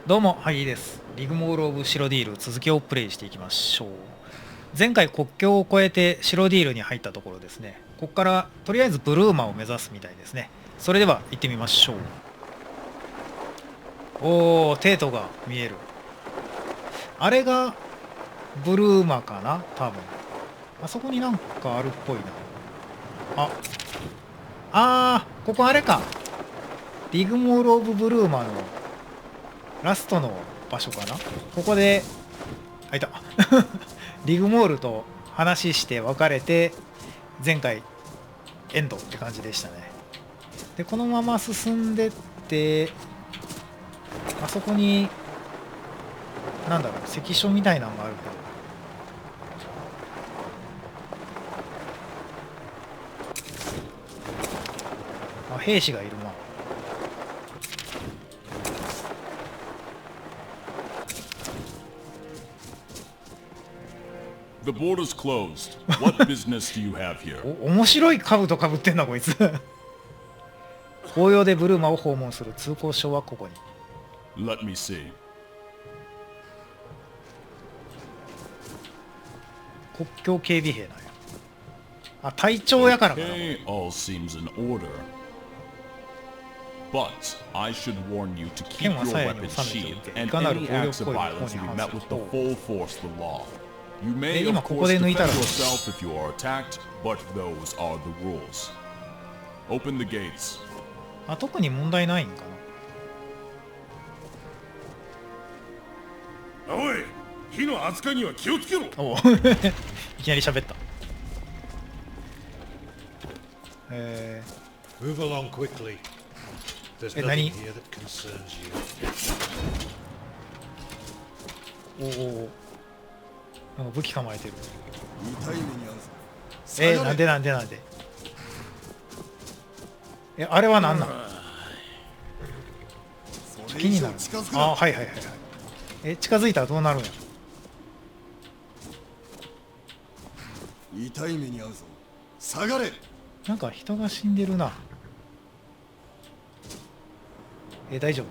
どうも、はい、いいです。リグモール・オブ・シロディール続きをプレイしていきましょう。前回国境を越えてシロディールに入ったところですね。ここからとりあえずブルーマを目指すみたいですね。それでは行ってみましょう。おー、テートが見える。あれがブルーマかな多分。あそこになんかあるっぽいな。ここあれか。リグモール・オブ・ブルーマのラストの場所かな。ここでいたリグモールと話して別れて前回エンドって感じでしたね。でこのまま進んでってあそこになんだろう関所みたいなのがあるけど、兵士がいるな。The border's closed. What business do you have here? 面白い兜かぶってんなこいつ紅葉でブルーマを訪問する通行証はここに。 Let me see. 国境警備兵なんや。隊長やからかな。 Okay, all seems in order. But I should warn you to keep your weapons sheathed, and any acts of violence will be met with the full force of the law. You may, of course, defend yourself if you are attacked, but those are the rules. Open the gates. 特に問題ないんかな。おい、火の扱いには気をつけろ。おいきなり喋った。Move along quickly. There's nothing here that concerns you. なんか武器構えてる。痛い目に遭うぞ。なんであれは何なん？気になる。はい。近づいたらどうなるんや。痛い目に遭うぞ。下がれ。なんか人が死んでるな。大丈夫？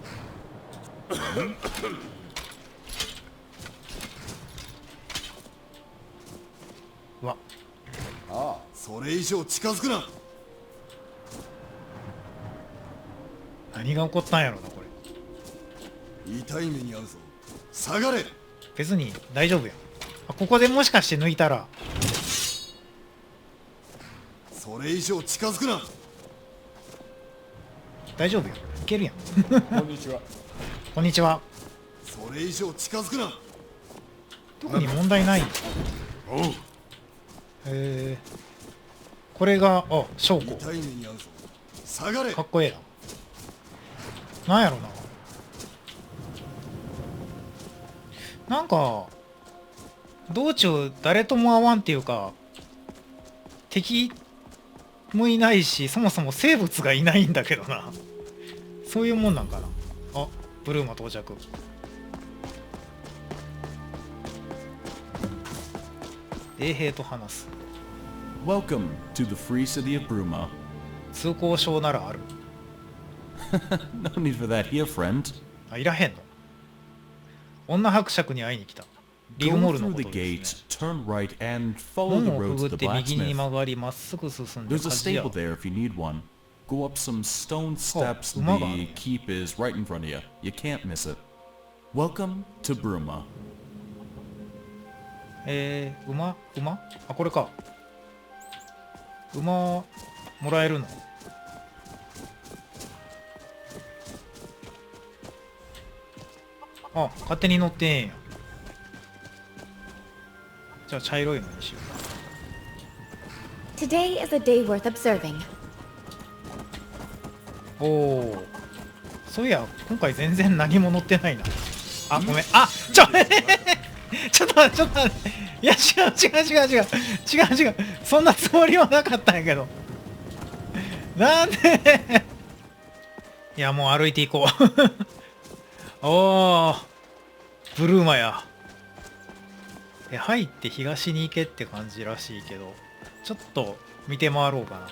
うわ。それ以上近づくな。何が起こったんやろなこれ。痛い目に遭うぞ。下がれ。別に大丈夫や。ここでもしかして抜いたら。それ以上近づくな。大丈夫よ。いけるやん。こんにちは。こんにちは。それ以上近づくな。特に問題ない。おう。これが証拠。痛い目に遭うぞ。下がれ。かっこええな。なんやろな。なんか道中誰とも会わんっていうか敵もいないしそもそも生物がいないんだけどな。そういうもんなんかな。ブルーマ到着。衛兵と話す。 Welcome to the free city of Bruma. 通行証ならある。No need for that here, friend. いらへんの。女伯爵に会いに来た。リグモールの Go こ through と the です gate, ね。 turn right, and follow the 門を road くぐ to っ the て右に blacksmith. 曲がりまっすぐ進んで There's a 鍛冶屋。 stable there if you need one. Go up some stone steps.馬がある。 The keep is right in front of you. You can't miss it. Welcome to Bruma. 馬これか。馬もらえるの。勝手に乗ってええんや。じゃあ茶色いのにしよう。 Today is a day worth observing. そういや今回全然何も乗ってないな。ごめん。ちょっと待って。いや違う。そんなつもりはなかったんやけど。なんでいやもう歩いていこう。ブルーマや。入って東に行けって感じらしいけど、ちょっと見て回ろうか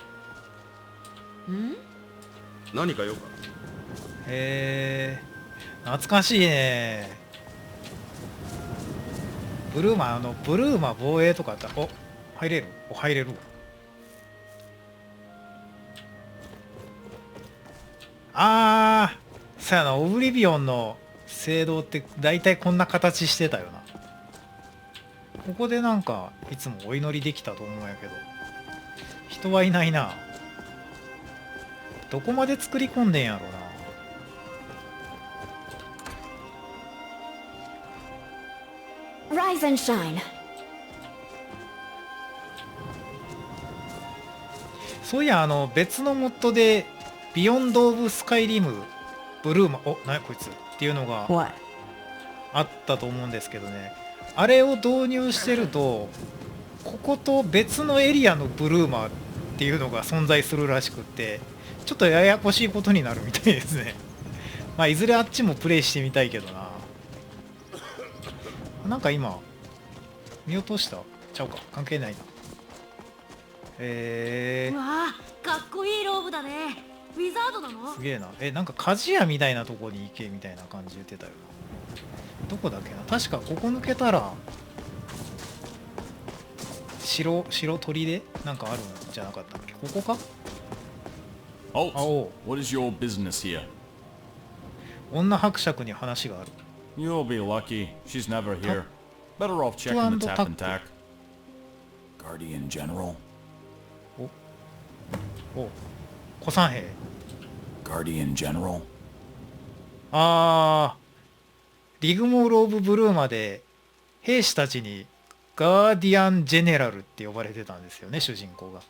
な。何か用か。懐かしいね。ブルーマ防衛とかあったら、お、入れる、お、入れるわ。そうやな、オブリビオンの聖堂って大体こんな形してたよな。ここでなんかいつもお祈りできたと思うんやけど、人はいないな。どこまで作り込んでんやろな。Rise and shine. そういや、別のモッドでビヨンド・オブ・スカイリムブルーマ、お、なにこいつっていうのが What? あったと思うんですけどね、あれを導入してるとここと別のエリアのブルーマーっていうのが存在するらしくって、ちょっとややこしいことになるみたいですね。まあいずれあっちもプレイしてみたいけどな。なんか今見落としたちゃうか、関係ないな。うわあ、かっこいいローブだね。ウィザードなの？すげえな。なんか鍛冶屋みたいなとこに行けみたいな感じ言ってたよな。どこだっけな。確かここ抜けたら白鳥でなんかあるんじゃなかったっけ。ここか。 Halt! What is your business here? 女伯爵に話がある。 You'll be lucky. She's never here. Better off checking the tap and tack. Guardian General. お、古参兵。 Guardian General. リグモール・オブ・ブルーマで兵士たちにガーディアン・ジェネラルって呼ばれてたんですよね、主人公が。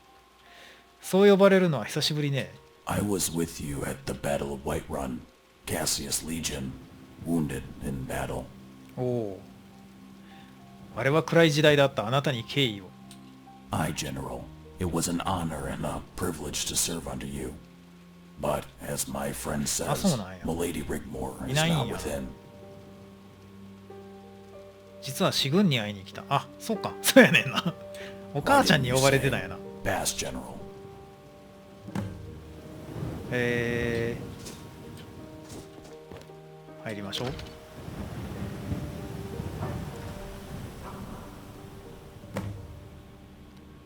そう呼ばれるのは久しぶりね。 I was with you at the Battle of Whiterun, Cassius Legion, wounded in battle. おお、あれは暗い時代だった。あなたに敬意を。 I, General, it was an honor and a privilege to serve under you. But, as my friend says, そうなんや。 Milady Rigmor い is ないん not や。 within. 実は士軍に会いに来た。あ、そっか、そうやねんな。お母ちゃんに呼ばれてたんやな。 Pass, General. 入りましょう。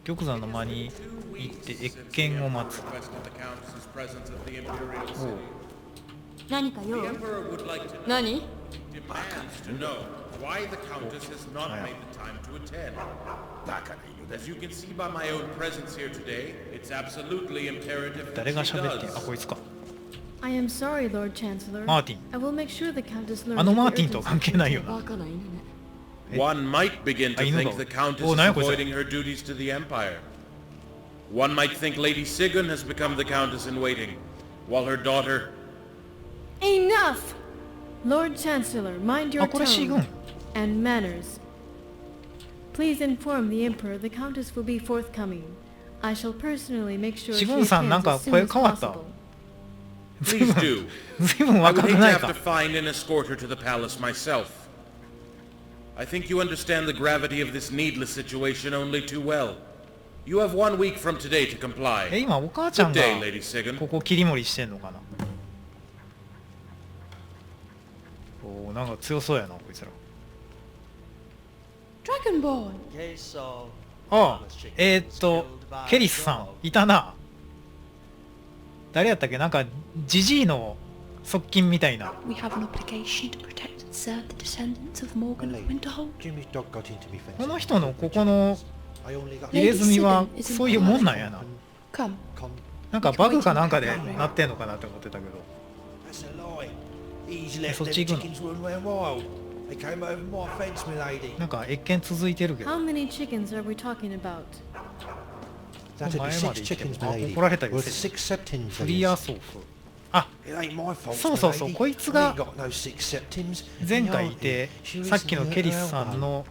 玉山の間に行って謁見を待つ。何か用？何？ Why the Countess has not made the time to attend. As you can see by my own presence here today, it's absolutely imperative 誰 that が she 喋ってん。あ、 does. こいつか。 I am sorry, Lord Chancellor. マーティン。 I will make sure the Countess learns あの of the マーティンとは関係ないよ urgency. な。バカな犬ね。 One might begin to Inugo. think the Countess Oh, is now what's avoiding her duties to the Empire. One might think Lady Sigyn has become the Countess in waiting, while her daughter... Enough! Lord Chancellor, mind your あ、これシーグン。 tone and manners. Please inform the Emperor the Countess will be forthcoming. I shall personally make sure シ she グンさん、なん attends か as soon 声 as 変わった。 possible. ずいぶ Please ん do. ずいぶん I 若 would く hate ない to have か to。find and escort her to the palace myself. I think you understand the gravity of this needless situation only too well. You have 1 week from today to comply. 今お母ちゃ Good んが day, Lady Sigyn. ここ切り盛りしてんのかな。おお、なんか強そうやなこいつら。 Dragonborn。ああ、ケリスさんいたな。誰やったっけ。なんかジジイの側近みたいな。 We have an obligation to protect and serve the descendants of Morgan of Winterhold. Jimmy's dog got into me こ fence. の人のここの I only got 入れ墨はそういうもんなんやな。 Come. come. なんかバグかなんかでなってんのかなって思ってたけど。 That's a lie. He's left so them chicken. chickens running around wild. They came over my fence, my lady. なんか謁見続いてるけど。 How many chickens are we talking about? That'd be 前ま 6 で行っても chickens, my lady. 怒られたり Worth する。 6 septims. フリアソーフ。あ、 It ain't my fault, そうそうそう、 my lady. こいつ I が ain't got no 6 septims. 前回いて She さっきの isn't ケリスさ her んの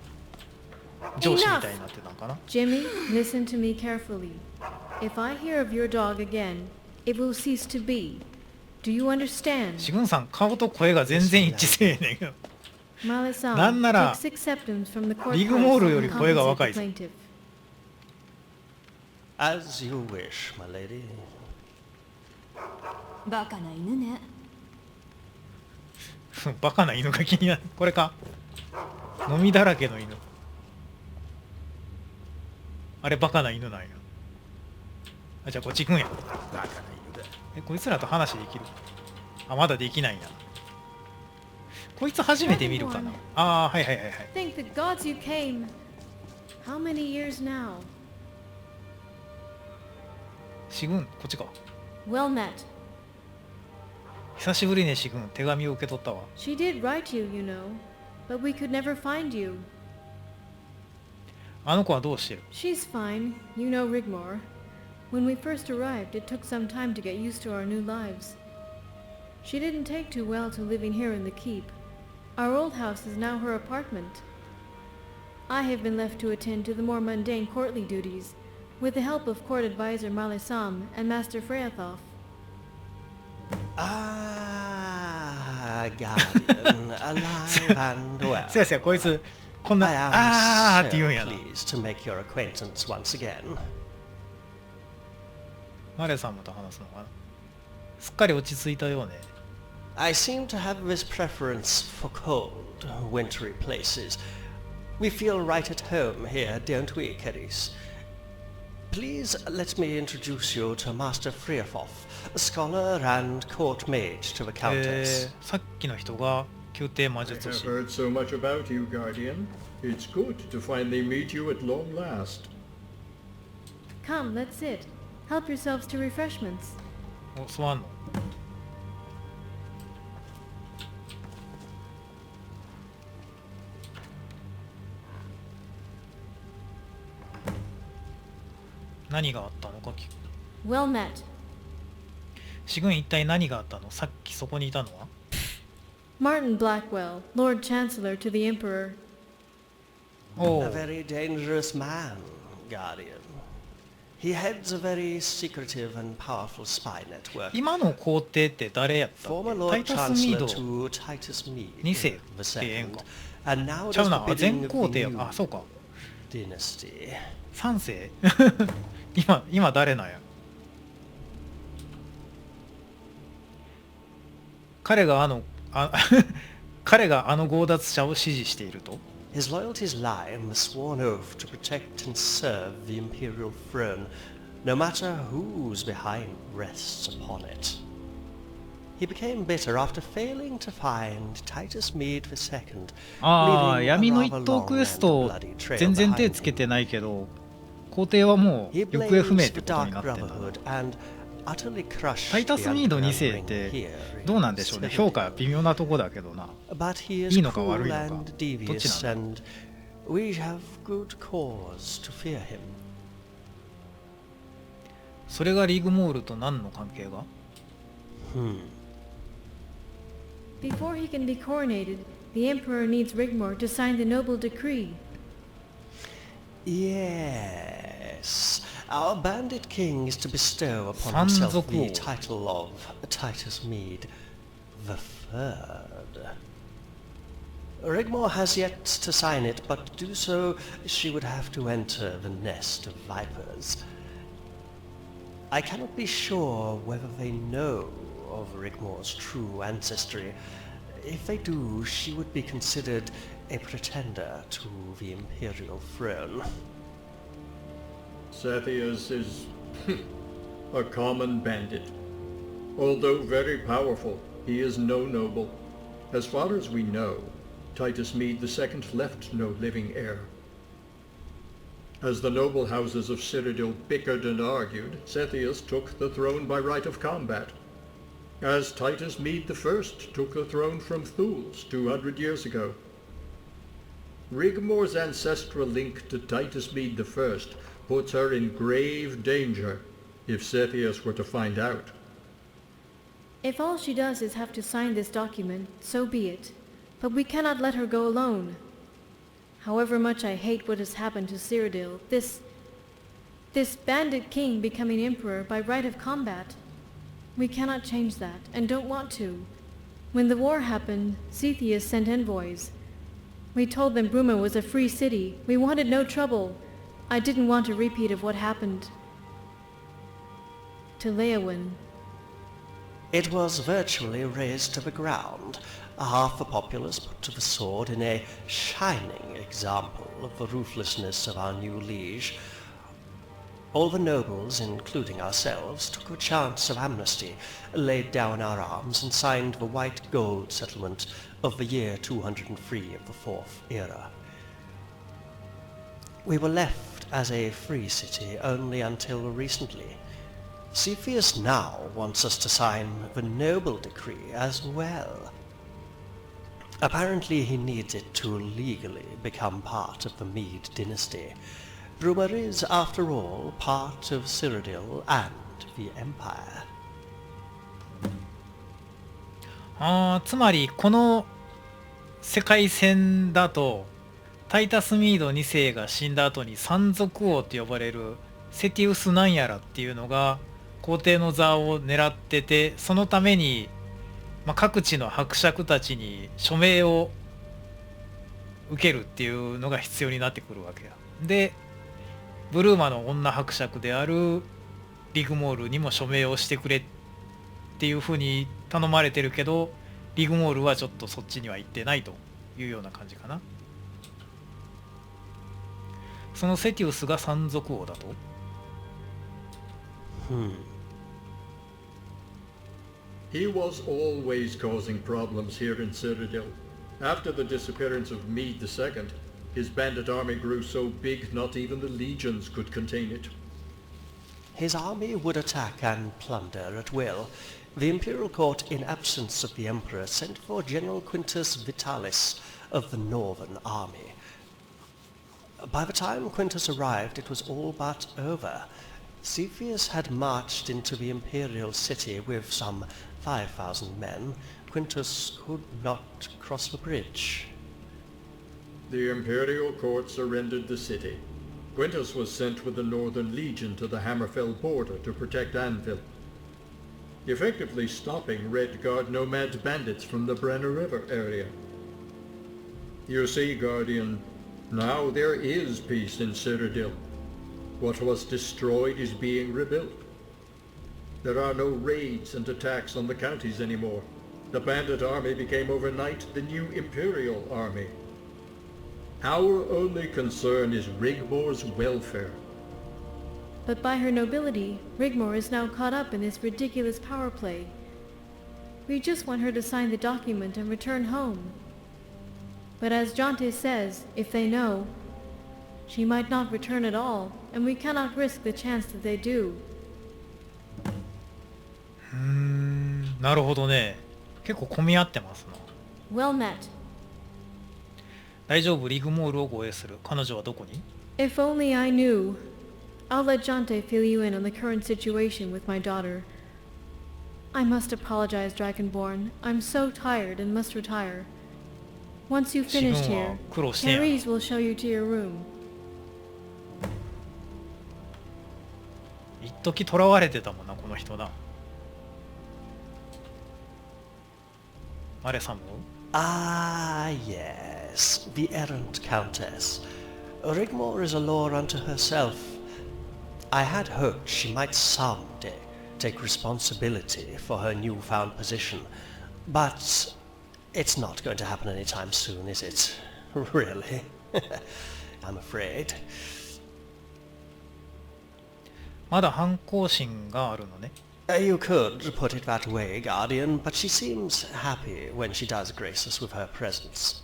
上司みたいになってたんかな。 Jimmy, listen to me carefully. If I hear of your dog again, it will cease to be. Do you understand? シグンさん顔と声が全然一致せえねんけど。 Malisan, なんなら take 6 septims from the court リグモール price より and 声が若い compensate ぞ。 the plaintiff. As you wish, my lady. バカな犬ね。バカな犬が気になる。これか。飲みだらけの犬。あれバカな犬なんや。あ、じゃあこっち行くんや。こいつらと話できる？あ、まだできないんや。こいつ初めて見るかな。ああ、はいはいはいはい。Thank the gods you came. How many years now? シグン、こっちか。Well met. 久しぶりね、シグン。手紙を受け取ったわ。She did write you, you know, but we could never find you. あの子はどうしてる？ She's fine. You know Rigmor. When we first arrived, it took some time to get used to our new lives. She didn't take too well to living here in the keep. Our old house is now her apartment. I have been left to attend to the more mundane courtly duties, with the help of court advisor Malisam and Master Freyathov. Ah, Guardian, alive and well. せやせや、こいつ、こんな、I あー am って言うんや so な。 pleased to make your acquaintance once again. マレさんもと話すのかな。すっかり落ち着いたようね。I seem to have this preference for cold, wintry places. We feel right at home here, don't we, Keris? Please let me introduce you to Master Freyathov, a scholar and court mage to the Countess. さっきの人が宮廷魔 I 術 have 師。 heard so much about you, Guardian. It's good to finally meet you at long last. Come, let's sit. Help yourselves to refreshments. お、座んの？何があったのか聞く。 Well met. シグン一体何があったの？さっきそこにいたのは？ Martin Blackwell, Lord Chancellor to the Emperor. お A う。 very dangerous man, Guardian. He heads a very secretive and powerful spy network. 今の皇帝って誰やったっ Former け？タ Lord イタス・ミー Chancellor ド to Titus Mead 2世 the ってええん second, か。 and now ちゃう does な、 the 前 bidding 皇 of 帝 the や。 new あ、そうか。 dynasty. 3世今誰なんや。彼が彼があの強奪者を支持していると？ His loyalties lie in the sworn oath to protect and serve the imperial throne, no matter whose behind rests upon it. He became bitter after failing to find Titus Mead II, ああ、 leaving a 闇の rather 一等 long クエス and ト bloody trail 全然手 behind つけ him. てないけど、皇帝はもう He 行方不明っ blames て the ことに Dark なってんだな。 Brotherhood and utterly crushed タイタス・ミード the 2世っ underground て ring here どうなんでしょうね。 in 評価微妙なとこだけどな。 But he い is いのか悪い cruel のか。 and どっち devious, なんだ？ and we have good cause to fear him. それがリグモールと何の関係が？ Before he can be coronated, the Emperor needs Rigmor to sign the noble decree. Yes. Our bandit king is to bestow upon himself the 山賊王。 title of Titus Mead the Third. Rigmor has yet to sign it, but to do so, she would have to enter the nest of vipers. I cannot be sure whether they know of Rigmor's true ancestry. If they do, she would be considered a pretender to the imperial throne. Sathias is a common bandit. Although very powerful, he is no noble. As far as we know, Titus Mead II left no living heir. As the noble houses of Cyrodiil bickered and argued, Sethius took the throne by right of combat. As Titus Mead I took the throne from Thules 200 years ago. Rigmor's ancestral link to Titus Mead I puts her in grave danger if Sethius were to find out. If all she does is have to sign this document, so be it. But we cannot let her go alone. However much I hate what has happened to Cyrodiil, this bandit king becoming emperor by right of combat, we cannot change that, and don't want to. When the war happened, Zethius sent envoys. We told them Bruma was a free city. We wanted no trouble. I didn't want a repeat of what happened to Leowyn. It was virtually razed to the ground. half the populace put to the sword in a shining example of the ruthlessness of our new liege. All the nobles, including ourselves, took a chance of amnesty, laid down our arms, and signed the white gold settlement of the year 203 of the Fourth Era. We were left as a free city only until recently. Cepheus now wants us to sign the noble decree as well. Apparently he needs it to legally become part of the Mede dynasty. Rumor is, after all, part of Cyrodiil and the Empire. つまりこの世界線だとタイタスミード2世が死んだ後に山賊王と呼ばれるセティウスなんやらっていうのが皇帝の座を狙ってて、そのために、各地の伯爵たちに署名を受けるっていうのが必要になってくるわけや。でブルーマの女伯爵であるリグモールにも署名をしてくれっていうふうに頼まれてるけど、リグモールはちょっとそっちには行ってないというような感じかな。そのセティウスが山賊王だと。He was always causing problems here in Cyrodiil. After the disappearance of Mede II, his bandit army grew so big not even the legions could contain it. His army would attack and plunder at will. The imperial court, in absence of the emperor, sent for General Quintus Vitalis of the Northern Army. By the time Quintus arrived, it was all but over. Cepheus had marched into the imperial city with some 5,000 men. Quintus could not cross the bridge. The imperial court surrendered the city. Quintus was sent with the Northern Legion to the Hammerfell border to protect Anvil, effectively stopping Red Guard nomad bandits from the Brenner River area. You see, Guardian, now there is peace in Cyrodiil. What was destroyed is being rebuilt. There are no raids and attacks on the counties anymore. The bandit army became overnight the new imperial army. Our only concern is Rigmor's welfare. But by her nobility, Rigmor is now caught up in this ridiculous power play. We just want her to sign the document and return home. But as Jonte says, if they know, she might not return at all, and we cannot risk the chance that they do. なるほどね。結構混み合ってますな。Well met. 大丈夫、リグモールを護衛する。彼女はどこに？ If only I knew. I'll let Jonte fill you in on the current situation with my daughter. I must apologize, Dragonborn. I'm so tired and must retire. Once you've finished here, Caris will show you to your room. 一時囚われてたもんな、この人な。あれサム？ Ah, yes, the errant countess. Rigmor is a law unto herself. I had hoped she might someday take responsibility for her newfound position, but it's not going to happen anytime soon, is it? Really? I'm afraid. まだ反抗心があるのね。You could put it that way, Guardian, but she seems happy when she does grace us with her presence.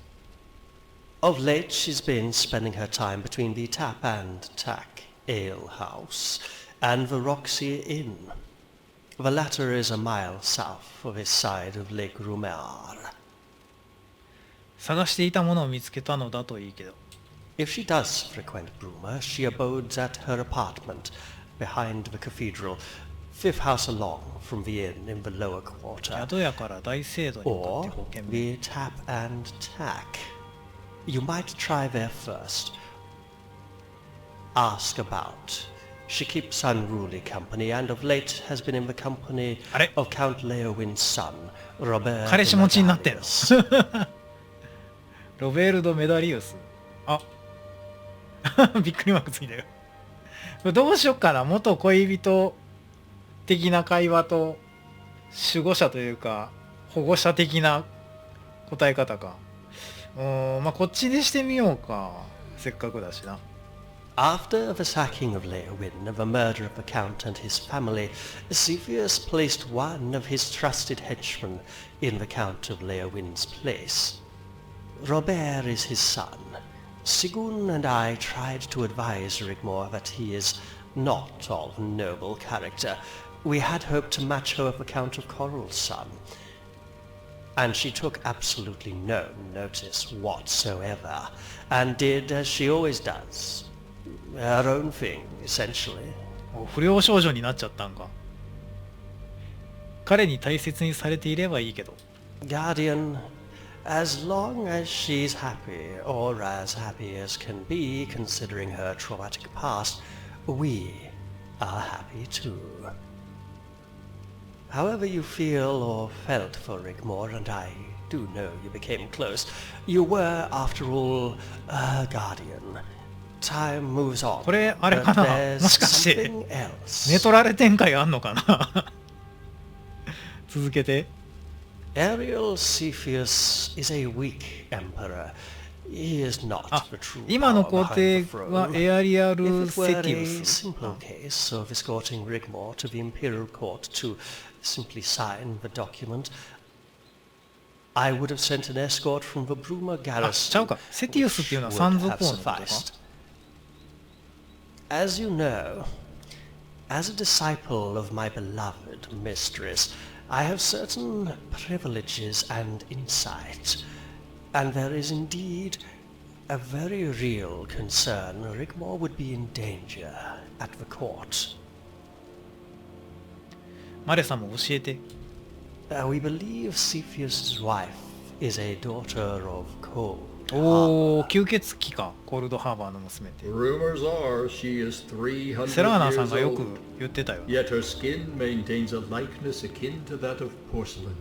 Of late, she's been spending her time between the Tap and Tack Ale House and the Roxy Inn. The latter is a mile south of this side of Lake Rumar. 探していたものを見つけたのだといいけど。If she does frequent Bruma, she abodes at her apartment behind the cathedral, fifth house along from the inn in the lower quarter, 宿屋から大聖堂に向かって or 保険 the Tap and Tack. You might try there first. Ask about. She keeps unruly company, and of late has been in the company of Count Leowin's son, Robert 彼氏持ちになってる。ロベルド・メダリウス。あびっくりマークついてる。これどうしよっかな。元恋人的な会話と守護者というか保護者的な答え方か。まあこっちにしてみようか。せっかくだしな。After the sacking of Leowyn and the murder of the Count and his family, Cepheus placed one of his trusted henchmen in the Count of Leowyn's place. Robert is his son. Sigun and I tried to advise Rigmor that he is not of noble character. We had hoped to match her with the Count of Coral's son. And she took absolutely no notice whatsoever, and did as she always does. Her own thing, essentially. 不良少女になっちゃったんか。彼に大切にされていればいいけど。Guardian, as long as she's happy, or as happy as can be considering her traumatic past, we are happy too. However you feel or felt for Rigmor, and I do know you became close, you were, after all, a guardian. Time moves on. これあれかな、もしかして寝取られ展開あんのかな。続けて。Ariel Cepheus is a weak emperor. He is not the true 今の皇帝はエアリアル・セティウス。 If it were a simple case of escorting Rigmor to the imperial court to simply sign the document, I would have sent an escort from the Bruma garrison. ちゃうか。セティウスっていうのは山賊王のことか。As you know, as a disciple of my beloved mistress, I have certain privileges and insight, and there is indeed a very real concern Rigmor would be in danger at the court. マレさんも教えて。We believe Cepheus's wife is a daughter of cold. おお、吸血鬼か。コールドハーバーの娘って。Rumors are she is 300セラーナさん years がよく old, 言ってたよ。 yet her skin maintains a likeness akin to that of porcelain.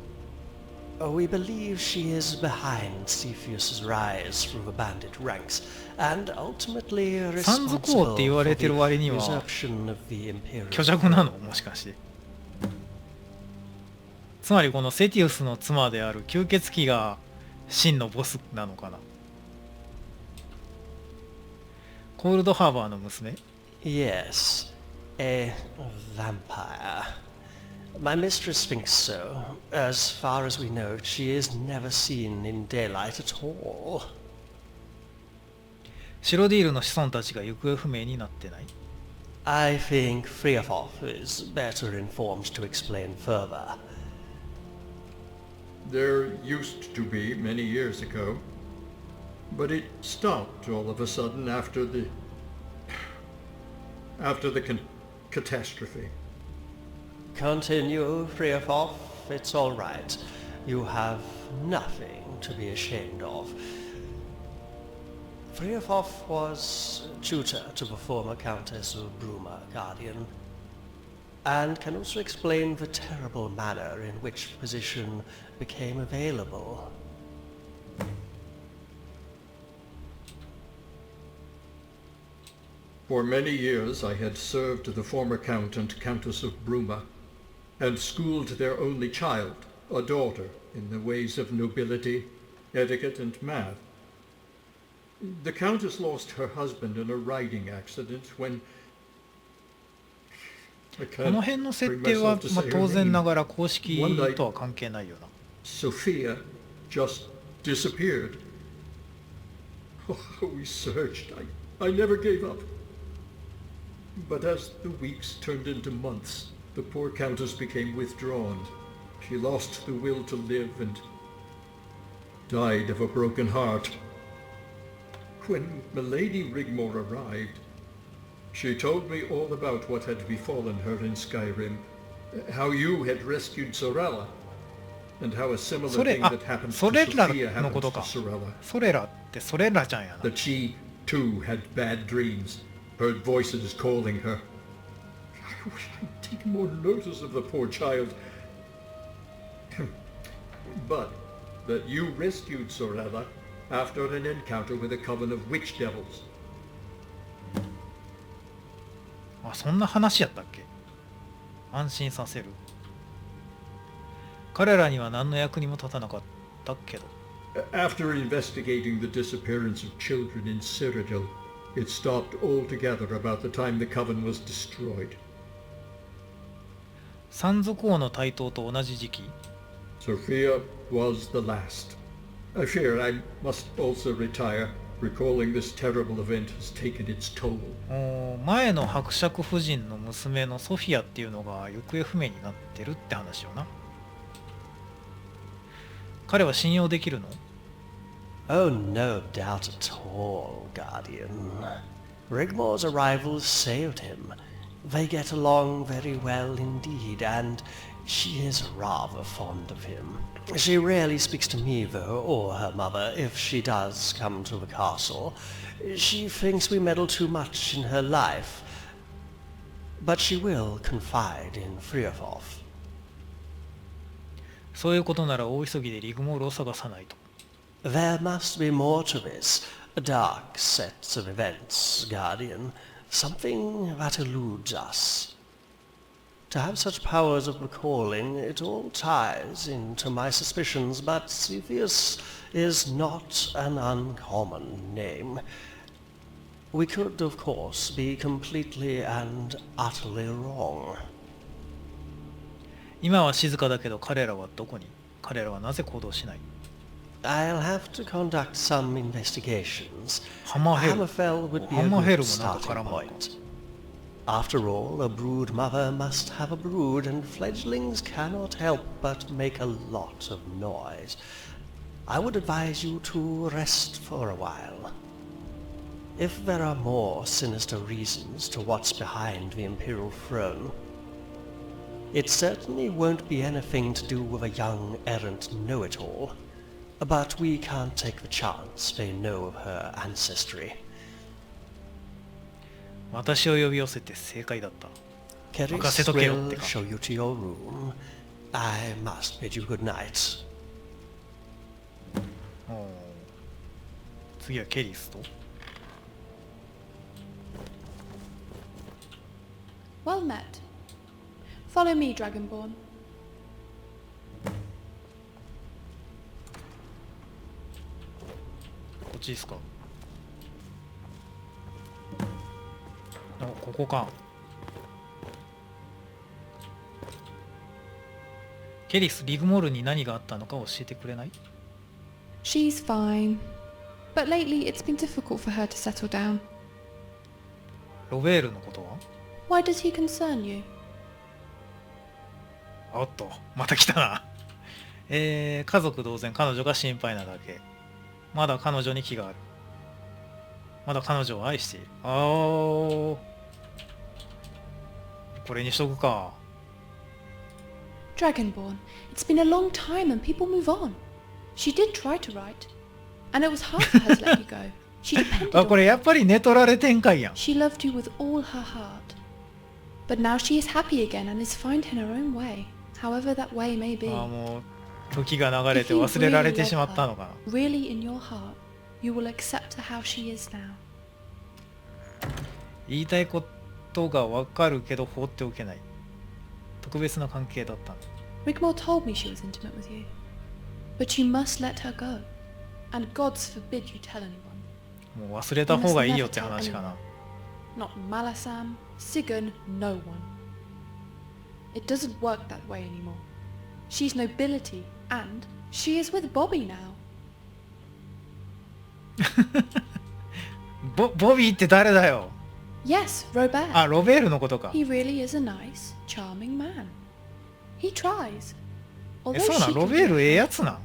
We believe she is behind Cepheus's rise through the bandit ranks, and ultimately 山賊王って言われてる割には usurpation of the imperial. 虚弱なのもしかして。つまりこのセティウスの妻である吸血鬼が真のボスなのかな。コールドハーバーの娘？ Yes, a vampire. My mistress thinks so. As far as we know, she is never seen in daylight at all. シロディールの子孫たちが行方不明になってない？ I think Friafoth is better informed to explain further. There used to be many years ago, but it stopped all of a sudden after the catastrophe. Continue, Friafoth. It's all right. You have nothing to be ashamed of. Friafoth was tutor to the former Countess of Bruma, Guardian, and can also explain the terrible manner in which the position became available. For many years I had served the former Count and Countess of Bruma, and schooled their only child, a daughter, in the ways of nobility, etiquette, and math. The Countess lost her husband in a riding accident when... この辺の設定は、当然ながら公式とは関係ないよな。Sophia just disappeared. Oh, we searched. I never gave up. But as the weeks turned into months, the poor Countess became withdrawn. She lost the will to live and died of a broken heart. When Milady Rigmor arrived, she told me all about what had befallen her in Skyrim, how you had rescued Sorella, and how a similar thing that happened to Sophia happened to Sorella. ソレラってソレラちゃんやな。 That she, too, had bad dreams, heard voices calling her. I wish I'd taken more notice of the poor child. But that you rescued Sorella after an encounter with a coven of witch devils. あ、そんな話やったっけ？安心させる。彼らには何の役にも立たなかったけど。After investigating the disappearance of children in Cyrodiil, it stopped altogether about the time the coven was destroyed. 山賊王の台頭と同じ時期 Sophia was the last. I fear I must also retire. Recalling this terrible event has taken its toll. 前の伯爵夫人の娘のソフィアっていうのが行方不明になってるって話よな。彼は信用できるの？ Oh, no doubt at all, Guardian. Rigmor's arrival saved him. They get along very well indeed, and she is rather fond of him. She rarely speaks to me, though, or her mother, if she does come to the castle. She thinks we meddle too much in her life, but she will confide in Friafoth. そういうことなら大急ぎでリグモールを探さないと。There must be more to this. A dark set of events, Guardian. Something that eludes us. To have such powers of recalling, it all ties into my suspicions, but Cepheus is not an uncommon name. We could, of course, be completely and utterly wrong. 今は静かだけど彼らはどこに？彼らはなぜ行動しない？ I'll have to conduct some investigations. ハマヘル。 Hammerfell would be ハ a マヘ good ルもなんか starting 絡まるか。 point. After all, a brood mother must have a brood, and fledglings cannot help but make a lot of noise. I would advise you to rest for a while. If there are more sinister reasons to what's behind the Imperial throne, it certainly won't be anything to do with a young errant know-it-all, but we can't take the chance they know of her ancestry. 私を呼び寄せて正解だった。 Keris 任せとけよっ will てか。 show you to your room. I must bid you good night. 次はケリスと Well met. Follow me, Dragonborn. こっちですか？ここか。ケリス、リグモールに何があったのか教えてくれない？ She's fine. But lately it's been difficult for her to settle down. ロベールのことは？ Why does he concern you? おっと、また来たな。家族同然、彼女が心配なだけ。まだ彼女に気がある。まだ彼女を愛している。これにしとくか。 Dragonborn, it's been a long time and people move on. She did try to write. And it was hard for her to let you go. She depended あ、これ on やっぱり寝取られ展開やん。 She loved you with all her heart. But now she is happy again and is fine in her own way, however that way may be. もう時が流れ If て you 忘れられ really て love しまったの her, かな。 really in your heart, you will accept her how she is now. 言いたいことがわかるけど放っておけない。特別な関係だったの。 Rigmor told me she was intimate with you. But you must let her go. And gods forbid you tell anyone. もう忘れた方がいいよって話かな。 Not Malasam, Sigun, no one. It doesn't work that way anymore. She's nobility, and she is with Bobby now. ボビーって誰だよ？ Yes, Robert. あ、ロベールのことか。 He really is a nice, charming man. He tries. え、そうなん？ロベールええやつなん？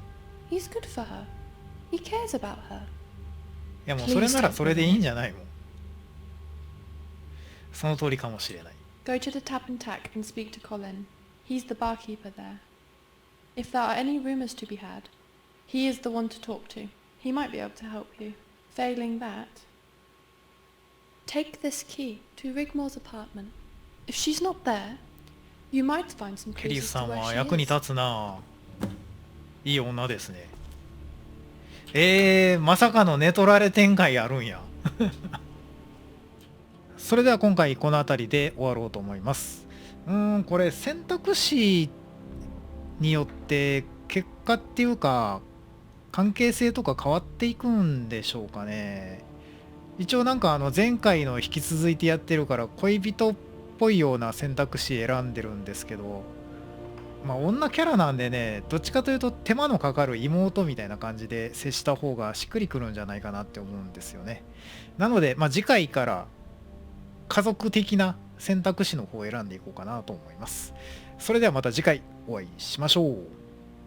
He's good for her. He cares about her. いやもうそれならそれでいいんじゃないもん。その通りかもしれない。 Go to the tap and tack and speak to Colin. He's the barkeeper there. If there are any rumours to be had, he is the one to talk to. He might be able to help you. Failing that, take this key to Rigmor's apartment. If she's not there, you might find some ケリ clues ス as さ to ん where は she 役に is. 立つな。いい女ですね。まさかの寝取られ展開あるんや。それでは今回この辺りで終わろうと思います。これ選択肢によって結果っていうか関係性とか変わっていくんでしょうかね。一応なんか前回の引き続いてやってるから恋人っぽいような選択肢選んでるんですけど、まあ女キャラなんでね、どっちかというと手間のかかる妹みたいな感じで接した方がしっくりくるんじゃないかなって思うんですよね。なので、まあ、次回から家族的な選択肢の方を選んでいこうかなと思います。それではまた次回お会いしましょう。